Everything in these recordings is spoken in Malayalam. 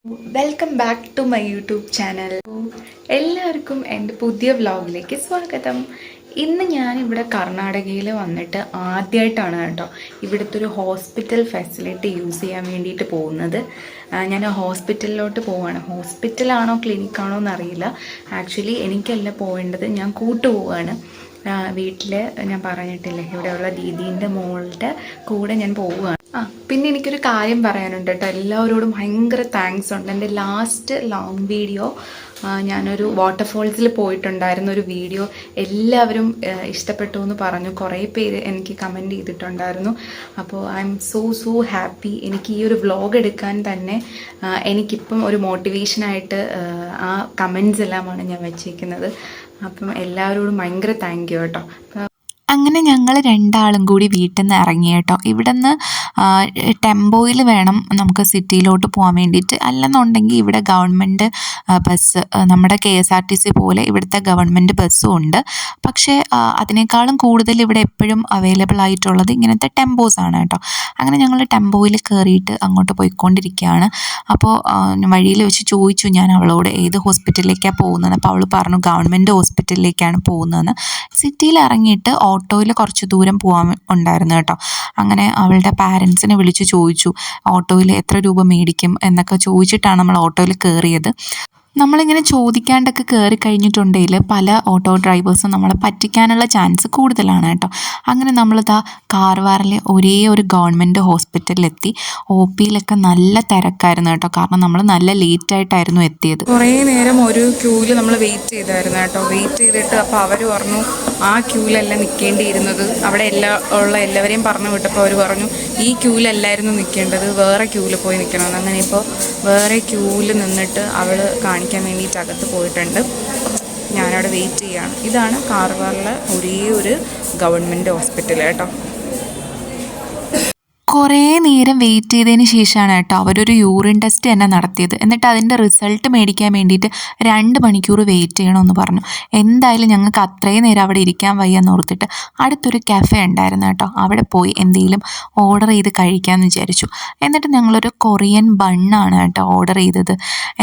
Welcome back to my YouTube channel. എല്ലാവർക്കും എൻ്റെ പുതിയ വ്ലോഗിലേക്ക് സ്വാഗതം. ഇന്ന് ഞാനിവിടെ കർണാടകയിൽ വന്നിട്ട് ആദ്യമായിട്ടാണ് കേട്ടോ ഇവിടുത്തെ ഒരു ഹോസ്പിറ്റൽ ഫെസിലിറ്റി യൂസ് ചെയ്യാൻ വേണ്ടിയിട്ട് പോകുന്നത്. ഞാൻ ഹോസ്പിറ്റലിലോട്ട് പോവുകയാണ്. ഹോസ്പിറ്റലാണോ ക്ലിനിക്കാണോ എന്നറിയില്ല. ആക്ച്വലി എനിക്കല്ല പോവേണ്ടത്, ഞാൻ കൂട്ടുപോവാണ്. വീട്ടിൽ ഞാൻ പറഞ്ഞിട്ടില്ലേ, ഇവിടെയുള്ള ദീദീൻ്റെ മോളുടെ കൂടെ ഞാൻ പോവുകയാണ്. പിന്നെ എനിക്കൊരു കാര്യം പറയാനുണ്ട് കേട്ടോ. എല്ലാവരോടും ഭയങ്കര താങ്ക്സ് ഉണ്ട്. എൻ്റെ ലാസ്റ്റ് ലോങ് വീഡിയോ, ഞാനൊരു വാട്ടർഫോൾസിൽ പോയിട്ടുണ്ടായിരുന്ന ഒരു വീഡിയോ എല്ലാവരും ഇഷ്ടപ്പെട്ടു എന്ന് പറഞ്ഞു. കുറേ പേര് എനിക്ക് കമൻറ്റ് ചെയ്തിട്ടുണ്ടായിരുന്നു. അപ്പോൾ ഐ എം സോ ഹാപ്പി. എനിക്ക് ഈ ഒരു വ്ലോഗ് എടുക്കാൻ തന്നെ എനിക്കിപ്പം ഒരു മോട്ടിവേഷനായിട്ട് ആ കമൻറ്റ്സ് എല്ലാമാണ് ഞാൻ വെച്ചേക്കുന്നത്. അപ്പം എല്ലാവരോടും ഭയങ്കര താങ്ക് യു കേട്ടോ. അങ്ങനെ ഞങ്ങൾ രണ്ടാളും കൂടി വീട്ടിൽ നിന്ന് ഇറങ്ങി കേട്ടോ. ഇവിടെ നിന്ന് ടെമ്പോയിൽ വേണം നമുക്ക് സിറ്റിയിലോട്ട് പോകാൻ വേണ്ടിയിട്ട്. അല്ലെന്നുണ്ടെങ്കിൽ ഇവിടെ ഗവൺമെൻറ് ബസ്, നമ്മുടെ KSRTC പോലെ ഇവിടുത്തെ ഗവൺമെൻറ് ബസ്സും ഉണ്ട്. പക്ഷേ അതിനേക്കാളും കൂടുതൽ ഇവിടെ എപ്പോഴും അവൈലബിൾ ആയിട്ടുള്ളത് ഇങ്ങനത്തെ ടെമ്പോസാണ് കേട്ടോ. അങ്ങനെ ഞങ്ങൾ ടെമ്പോയിൽ കയറിയിട്ട് അങ്ങോട്ട് പോയിക്കൊണ്ടിരിക്കുകയാണ്. അപ്പോൾ വഴിയിൽ വെച്ച് ചോദിച്ചു ഞാൻ അവളോട് ഏത് ഹോസ്പിറ്റലിലേക്കാണ് പോകുന്നത്. അപ്പോൾ അവൾ പറഞ്ഞു ഗവൺമെൻറ് ഹോസ്പിറ്റലിലേക്കാണ് പോകുന്നതെന്ന്. സിറ്റിയിൽ ഇറങ്ങിയിട്ട് ഓട്ടോയിൽ കുറച്ച് ദൂരം പോകാൻ ഉണ്ടായിരുന്നു കേട്ടോ. അങ്ങനെ അവളുടെ പാരൻസിനെ വിളിച്ച് ചോദിച്ചു ഓട്ടോയിൽ എത്ര രൂപ മേടിക്കും എന്നൊക്കെ ചോദിച്ചിട്ടാണ് നമ്മൾ ഓട്ടോയിൽ കയറിയത്. നമ്മളിങ്ങനെ ചോദിക്കാണ്ടൊക്കെ കയറി കഴിഞ്ഞിട്ടുണ്ടെങ്കിൽ പല ഓട്ടോ ഡ്രൈവേഴ്സും നമ്മളെ പറ്റിക്കാനുള്ള ചാൻസ് കൂടുതലാണ് കേട്ടോ. അങ്ങനെ നമ്മളിതാ കാർവാറിലെ ഒരേ ഒരു ഗവൺമെൻറ് ഹോസ്പിറ്റലിലെത്തി. OPയിലൊക്കെ നല്ല തിരക്കായിരുന്നു കേട്ടോ. കാരണം നമ്മൾ നല്ല ലേറ്റായിട്ടായിരുന്നു എത്തിയത്. കുറേ നേരം ഒരു ക്യൂവിൽ നമ്മൾ വെയിറ്റ് ചെയ്തായിരുന്നു കേട്ടോ. വെയിറ്റ് ചെയ്തിട്ട് അപ്പോൾ അവർ പറഞ്ഞു ആ ക്യൂവിലല്ല നിൽക്കേണ്ടിയിരുന്നത്. അവിടെ എല്ലാവരെയും പറഞ്ഞു വിട്ടപ്പോൾ അവർ പറഞ്ഞു ഈ ക്യൂവിലല്ലായിരുന്നു നിൽക്കേണ്ടത്, വേറെ ക്യൂവിൽ പോയി നിൽക്കണമെന്ന്. അങ്ങനെ ഇപ്പോൾ വേറെ ക്യൂവിൽ നിന്നിട്ട് അവൾ കാണിക്കാൻ വേണ്ടിയിട്ട് അകത്ത് പോയിട്ടുണ്ട്. ഞാനവിടെ വെയിറ്റ് ചെയ്യുകയാണ്. ഇതാണ് കാർവാറിലെ ഒരേ ഒരു ഗവൺമെൻറ് ഹോസ്പിറ്റൽ കേട്ടോ. കുറേ നേരം വെയിറ്റ് ചെയ്തതിന് ശേഷമാണ് കേട്ടോ അവരൊരു യൂറിൻ ടെസ്റ്റ് തന്നെ നടത്തിയത്. എന്നിട്ട് അതിൻ്റെ റിസൾട്ട് മേടിക്കാൻ വേണ്ടിയിട്ട് 2 മണിക്കൂർ വെയിറ്റ് ചെയ്യണമെന്ന് പറഞ്ഞു. എന്തായാലും ഞങ്ങൾക്ക് അത്രയും നേരം അവിടെ ഇരിക്കാൻ വയ്യെന്ന് ഓർത്തിട്ട് അടുത്തൊരു കഫേ ഉണ്ടായിരുന്നു കേട്ടോ, അവിടെ പോയി എന്തെങ്കിലും ഓർഡർ ചെയ്ത് കഴിക്കാമെന്ന് വിചാരിച്ചു. എന്നിട്ട് ഞങ്ങളൊരു കൊറിയൻ ബണ്ണാണ് കേട്ടോ ഓർഡർ ചെയ്തത്.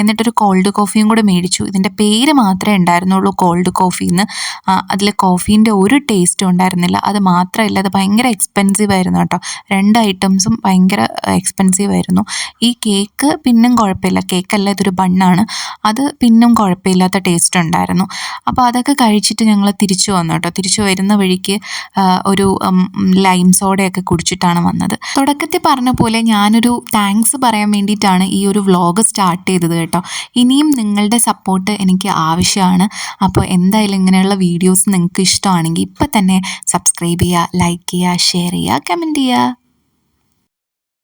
എന്നിട്ടൊരു കോൾഡ് കോഫിയും കൂടെ മേടിച്ചു. ഇതിൻ്റെ പേര് മാത്രമേ ഉണ്ടായിരുന്നുള്ളൂ കോൾഡ് കോഫിന്ന്. അതിൽ കോഫീൻ്റെ ഒരു ടേസ്റ്റും ഉണ്ടായിരുന്നില്ല. അത് മാത്രമല്ല അത് ഭയങ്കര എക്സ്പെൻസീവ് ആയിരുന്നു കേട്ടോ. 2 ഐറ്റംസും ഭയങ്കര എക്സ്പെൻസീവ് ആയിരുന്നു. ഈ കേക്ക് പിന്നും കുഴപ്പമില്ല, കേക്കല്ല ഇതൊരു ബണ്ണാണ്, അത് പിന്നും കുഴപ്പമില്ലാത്ത ടേസ്റ്റ് ഉണ്ടായിരുന്നു. അപ്പോൾ അതൊക്കെ കഴിച്ചിട്ട് ഞങ്ങൾ തിരിച്ചു വന്നു കേട്ടോ. തിരിച്ചു വരുന്ന വഴിക്ക് ഒരു ലൈം സോഡയൊക്കെ കുടിച്ചിട്ടാണ് വന്നത്. തുടക്കത്തിൽ പറഞ്ഞ പോലെ ഞാനൊരു താങ്ക്സ് പറയാൻ വേണ്ടിയിട്ടാണ് ഈ ഒരു വ്ലോഗ് സ്റ്റാർട്ട് ചെയ്തത് കേട്ടോ. ഇനിയും നിങ്ങളുടെ സപ്പോർട്ട് എനിക്ക് ആവശ്യമാണ്. അപ്പോൾ എന്തായാലും ഇങ്ങനെയുള്ള വീഡിയോസ് നിങ്ങൾക്ക് ഇഷ്ടമാണെങ്കിൽ ഇപ്പം തന്നെ സബ്സ്ക്രൈബ് ചെയ്യുക, ലൈക്ക് ചെയ്യുക, ഷെയർ ചെയ്യുക, കമൻറ്റ് ചെയ്യുക.